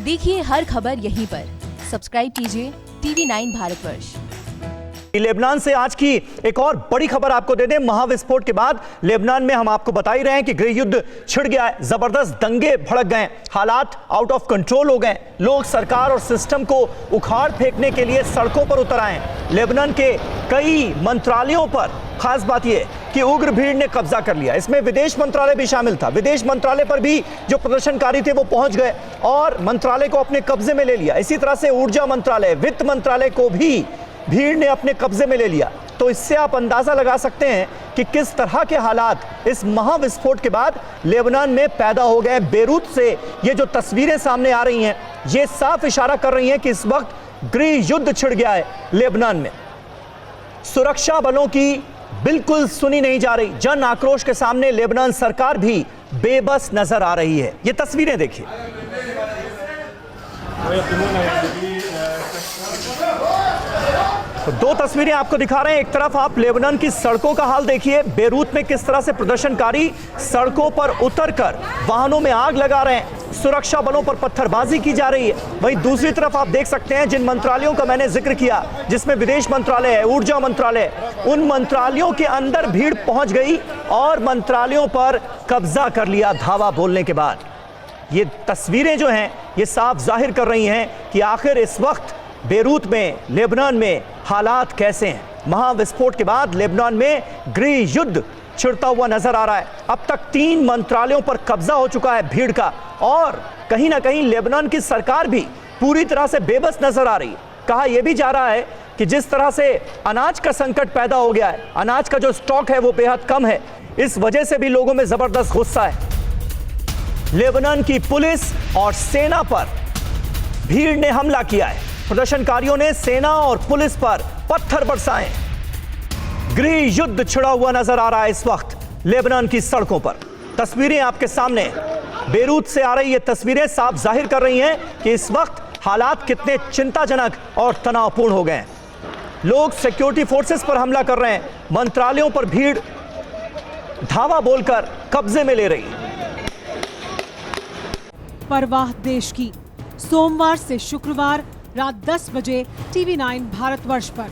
देखिए हर खबर यहीं पर। सब्सक्राइब कीजिए TV9 भारतवर्ष। लेबनान से आज की एक और बड़ी खबर आपको दे दें। महाविस्फोट के बाद लेबनान में हम आपको बता ही रहे हैं कि गृह युद्ध छिड़ गया है, जबरदस्त दंगे भड़क गए, हालात आउट ऑफ कंट्रोल हो गए। लोग सरकार और सिस्टम को उखाड़ फेंकने के लिए सड़कों पर उतर आए। लेबनान के कई मंत्रालयों पर खास बात यह कि उग्र भीड़ ने कब्जा कर लिया। इसमें विदेश मंत्रालय भी शामिल था। विदेश मंत्रालय पर भी जो प्रदर्शनकारी थे वो पहुंच गए और मंत्रालय को अपने कब्जे में ले लिया। इसी तरह से ऊर्जा मंत्रालय, वित्त मंत्रालय को भी भीड़ ने अपने कब्जे में ले लिया। तो इससे आप अंदाजा लगा सकते हैं कि किस तरह के हालात इस महाविस्फोट के बाद लेबनान में पैदा हो गए। बेरूत से ये जो तस्वीरें सामने आ रही हैं, ये साफ इशारा कर रही हैं कि इस वक्त गृह युद्ध छिड़ गया है लेबनान में। सुरक्षा बलों की बिल्कुल सुनी नहीं जा रही। जन आक्रोश के सामने लेबनान सरकार भी बेबस नजर आ रही है। ये तस्वीरें देखिए। तो दो तस्वीरें आपको दिखा रहे हैं। एक तरफ आप लेबनान की सड़कों का हाल देखिए, बेरूत में किस तरह से प्रदर्शनकारी सड़कों पर उतरकर वाहनों में आग लगा रहे हैं, सुरक्षा बलों पर पत्थरबाजी की जा रही है। वहीं दूसरी तरफ आप देख सकते हैं जिन मंत्रालयों का मैंने जिक्र किया, जिसमें विदेश मंत्रालय है, ऊर्जा मंत्रालय, उन मंत्रालयों के अंदर भीड़ पहुंच गई और मंत्रालयों पर कब्जा कर लिया धावा बोलने के बाद। ये तस्वीरें जो हैं ये साफ जाहिर कर रही हैं कि आखिर इस वक्त बेरूत में, लेबनान में हालात कैसे हैं। महाविस्फोट के बाद लेबनान में गृह युद्ध छिड़ता हुआ नजर आ रहा है। अब तक 3 मंत्रालयों पर कब्जा हो चुका है भीड़ का और कहीं ना कहीं लेबनान की सरकार भी पूरी तरह से बेबस नजर आ रही है। कहा यह भी जा रहा है कि जिस तरह से अनाज का संकट पैदा हो गया है, अनाज का जो स्टॉक है वो बेहद कम है, इस वजह से भी लोगों में जबरदस्त गुस्सा है। लेबनान की पुलिस और सेना पर भीड़ ने हमला किया है। प्रदर्शनकारियों ने सेना और पुलिस पर पत्थर बरसाए। गृह युद्ध छिड़ा हुआ नजर आ रहा है इस वक्त लेबनान की सड़कों पर। तस्वीरें आपके सामने बेरूत से आ रही ये तस्वीरें साफ जाहिर कर रही हैं कि इस वक्त हालात कितने चिंताजनक और तनावपूर्ण हो गए हैं। लोग सिक्योरिटी फोर्सेस पर हमला कर रहे हैं, मंत्रालयों पर भीड़ धावा बोलकर कब्जे में ले रही है। परवाह देश की, सोमवार से शुक्रवार रात 10 बजे TV9 भारतवर्ष पर।